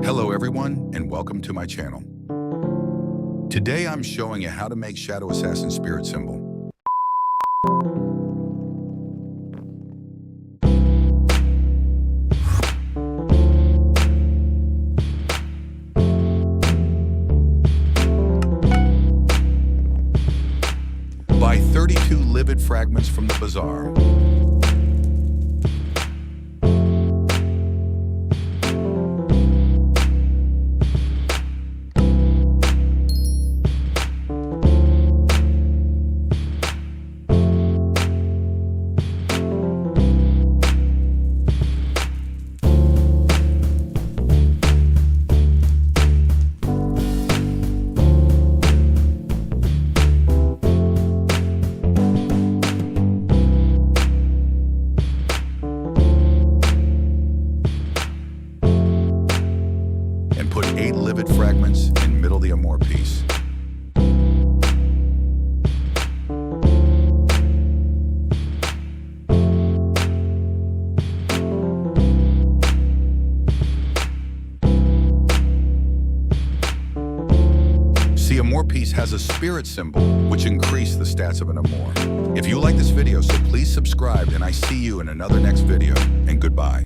Hello everyone, and welcome to my channel. Today I'm showing you how to make Shadow Assassin spirit symbol. Buy 32 livid fragments from the bazaar. And put 8 livid fragments in middle of the amour piece. See, amour piece has a spirit symbol, which increase the stats of an amour. If you like this video, so please subscribe, and I see you in another next video, and goodbye.